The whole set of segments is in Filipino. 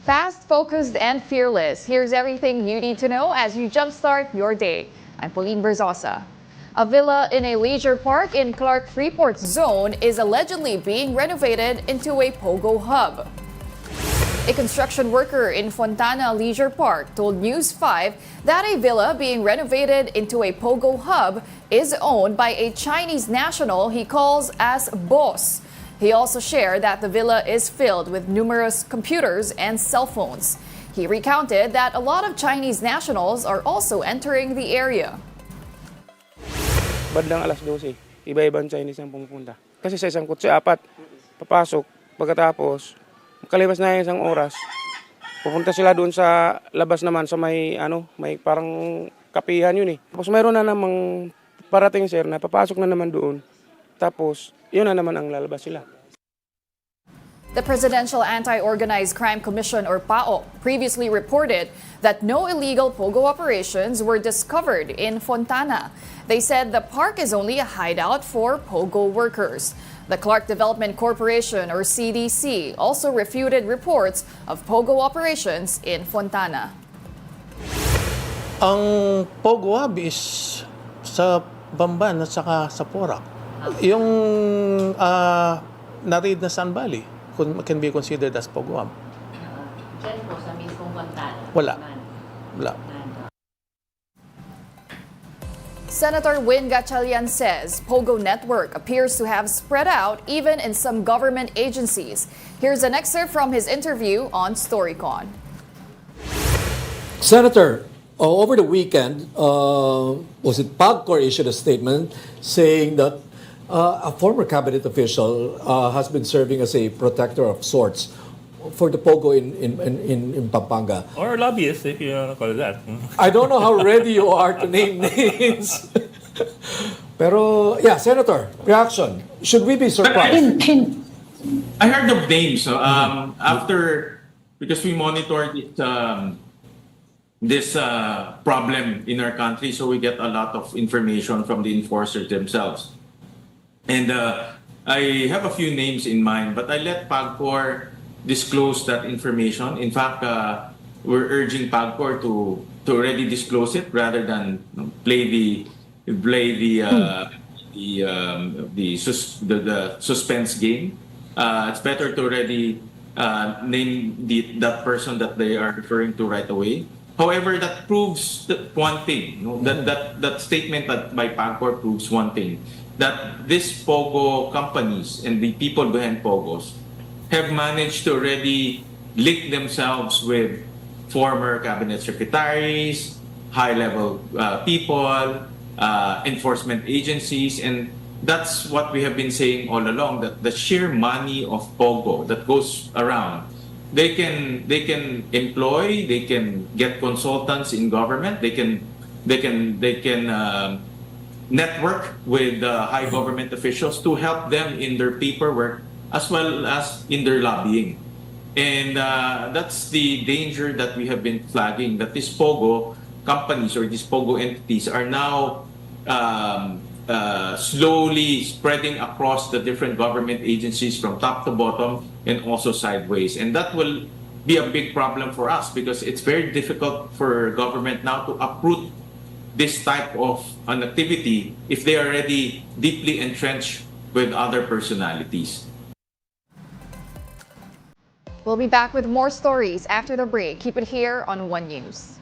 Fast, focused, and fearless. Here's everything you need to know as you jumpstart your day. I'm Pauline Berzosa. A villa in a leisure park in Clark Freeport's zone is allegedly being renovated into a pogo hub. A construction worker in Fontana Leisure Park told News 5 that a villa being renovated into a pogo hub is owned by a Chinese national he calls as boss. He also shared that the villa is filled with numerous computers and cell phones. He recounted that a lot of Chinese nationals are also entering the area. Bandang alas 12, iba-ibang Chinese ang pumupunta. Kasi sa isang kutsi, apat, papasok, pagkatapos, makalipas na isang oras, pupunta sila doon sa labas naman sa may parang kapihan yun eh. Tapos mayroon na namang parating sir na papasok na naman doon. Tapos, yun na naman ang lalabas sila. The Presidential Anti-Organized Crime Commission, or PAO, previously reported that no illegal pogo operations were discovered in Fontana. They said the park is only a hideout for pogo workers. The Clark Development Corporation, or CDC, also refuted reports of pogo operations in Fontana. Ang pogo hub is sa Bamban at saka sa Porac. Yung na-raid na Sun Valley can be considered as pogo hub. Diyan po sa mismong Fontana. Wala. Senator Win Gatchalian says Pogo Network appears to have spread out even in some government agencies. Here's an excerpt from his interview on Storycon. Senator, over the weekend, was it PAGCOR issued a statement saying that a former cabinet official has been serving as a protector of sorts for the Pogo in Pampanga. Or lobbyist, if you want to call it that. I don't know how ready you are to name names. Pero, yeah, Senator, reaction. Should we be surprised? I heard of names. So, because we monitor this problem in our country, so we get a lot of information from the enforcers themselves. And I have a few names in mind, but I let PAGCOR disclose that information. In fact, we're urging PAGCOR to already disclose it rather than play the suspense game. It's better to already name that person that they are referring to right away. However, that proves one thing. That statement by PAGCOR proves one thing: that these Pogo companies and the people behind Pogos have managed to already link themselves with former cabinet secretaries, high-level people, enforcement agencies, and that's what we have been saying all along, that the sheer money of Pogo that goes around, they can employ, they can get consultants in government, they can network with high government officials to help them in their paperwork as well as in their lobbying. And that's the danger that we have been flagging, that these Pogo companies or these Pogo entities are now slowly spreading across the different government agencies from top to bottom and also sideways. And that will be a big problem for us because it's very difficult for government now to uproot this type of an activity if they are already deeply entrenched with other personalities. We'll be back with more stories after the break. Keep it here on One News.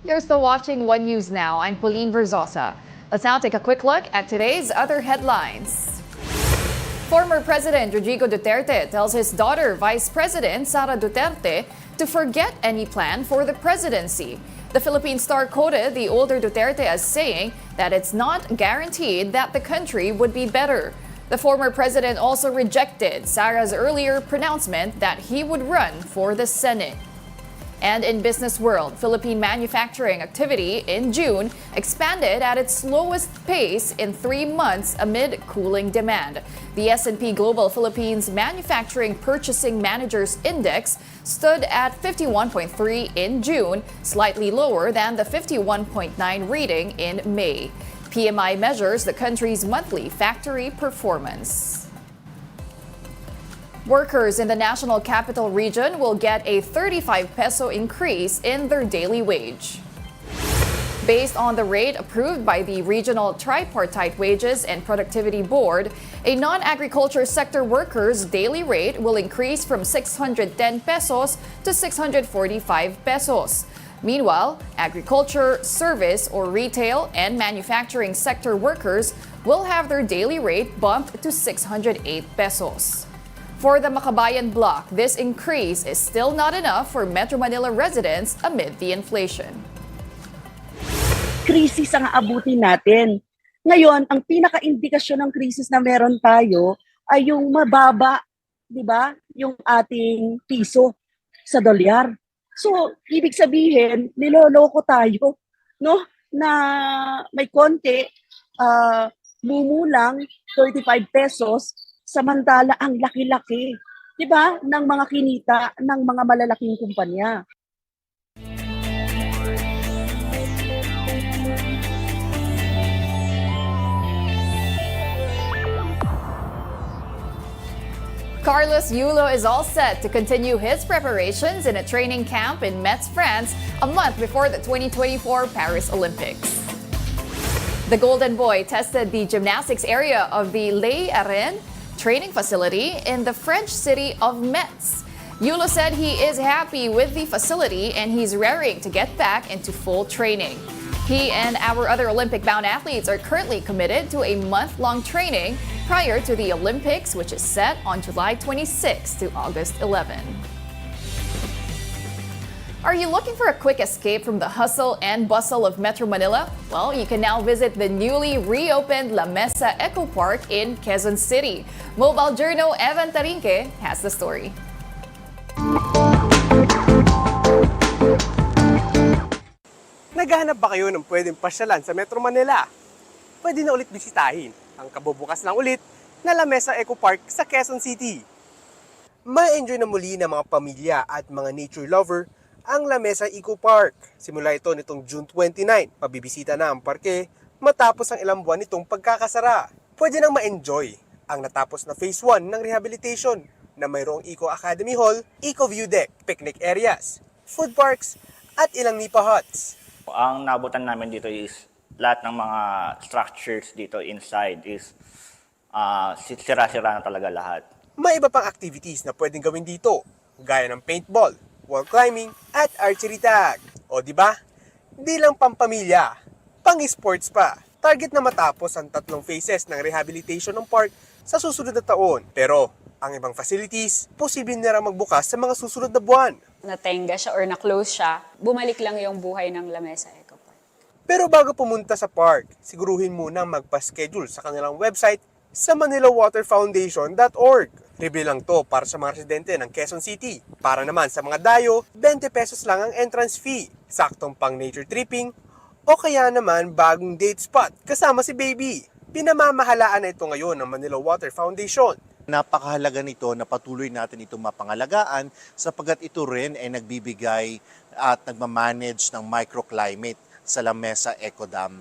You're still watching One News Now. I'm Pauline Verzosa. Let's now take a quick look at today's other headlines. Former President Rodrigo Duterte tells his daughter, Vice President Sara Duterte, to forget any plan for the presidency. The Philippine Star quoted the older Duterte as saying that it's not guaranteed that the country would be better. The former president also rejected Sara's earlier pronouncement that he would run for the Senate. And in business world, Philippine manufacturing activity in June expanded at its slowest pace in 3 months amid cooling demand. The S&P Global Philippines Manufacturing Purchasing Managers Index stood at 51.3 in June, slightly lower than the 51.9 reading in May. PMI measures the country's monthly factory performance. Workers in the National Capital Region will get a 35 peso increase in their daily wage. Based on the rate approved by the Regional Tripartite Wages and Productivity Board, a non-agriculture sector worker's daily rate will increase from 610 pesos to 645 pesos. Meanwhile, agriculture, service or retail and manufacturing sector workers will have their daily rate bumped to 608 pesos. For the Makabayan block, this increase is still not enough for Metro Manila residents amid the inflation. Krisis ang aabutin natin. Ngayon, ang pinaka-indikasyon ng krisis na meron tayo ay yung mababa, di ba? Yung ating piso sa dolyar. So, ibig sabihin, niloloko tayo, no? Na may konti, mumulang 35 pesos, samantala ang laki-laki, 'di ba, ng mga kinita ng mga malalaking kumpanya. Carlos Yulo is all set to continue his preparations in a training camp in Metz, France, a month before the 2024 Paris Olympics. The Golden Boy tested the gymnastics area of the Les Arènes training facility in the French city of Metz. Yulo said he is happy with the facility and he's raring to get back into full training. He and our other Olympic-bound athletes are currently committed to a month-long training prior to the Olympics, which is set on July 26 to August 11. Are you looking for a quick escape from the hustle and bustle of Metro Manila? Well, you can now visit the newly reopened La Mesa Eco Park in Quezon City. Mobile Journal Evan Tarinque has the story. Naghahanap ba kayo ng pwedeng pasyalan sa Metro Manila? Pwede na ulit bisitahin ang kabubukas lang ulit na La Mesa Eco Park sa Quezon City. Ma-enjoy na muli ng mga pamilya at mga nature lover ang La Mesa Eco Park. Simula ito nitong June 29. Mabibisita na ang parke matapos ang ilang buwan nitong pagkakasara. Pwede nang ma-enjoy ang natapos na Phase 1 ng rehabilitation na mayroong Eco Academy Hall, Eco View Deck, picnic areas, food parks, at ilang nipa huts. Ang nabutan namin dito is lahat ng mga structures dito inside is sira-sira na talaga lahat. May iba pang activities na pwedeng gawin dito, gaya ng paintball, wall climbing, at archery tag. O di ba? Di lang pampamilya, pang-sports pa. Target na matapos ang 3 phases ng rehabilitation ng park sa susunod na taon. Pero ang ibang facilities, posibleng na rin magbukas sa mga susunod na buwan. Natenga siya or na-close siya, bumalik lang yung buhay ng La Mesa Eco Park. Pero bago pumunta sa park, siguruhin munang magpa-schedule sa kanilang website sa manilawaterfoundation.org. Libre lang to para sa mga residente ng Quezon City. Para naman sa mga dayo, 20 pesos lang ang entrance fee. Saktong pang nature tripping o kaya naman bagong date spot kasama si baby. Pinamamahalaan na ito ngayon ng Manila Water Foundation. Napakahalaga nito na patuloy natin itong mapangalagaan sapagkat ito rin ay nagbibigay at nagmamanage ng microclimate sa La Mesa Eco Dam.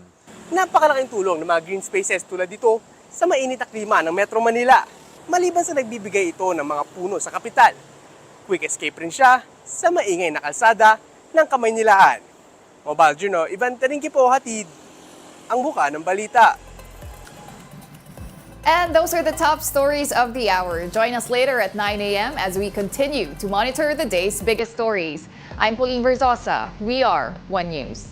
Napakalaking tulong ng mga green spaces tulad dito sa mainit na klima ng Metro Manila. Maliban sa nagbibigay ito ng mga puno sa kapital, quick escape rin siya sa maingay na kalsada ng Kamaynilaan. Mobile Journal, Ivan Tarinque po hatid ang buka ng balita. And those are the top stories of the hour. Join us later at 9 a.m. as we continue to monitor the day's biggest stories. I'm Pauline Verzosa. We are One News.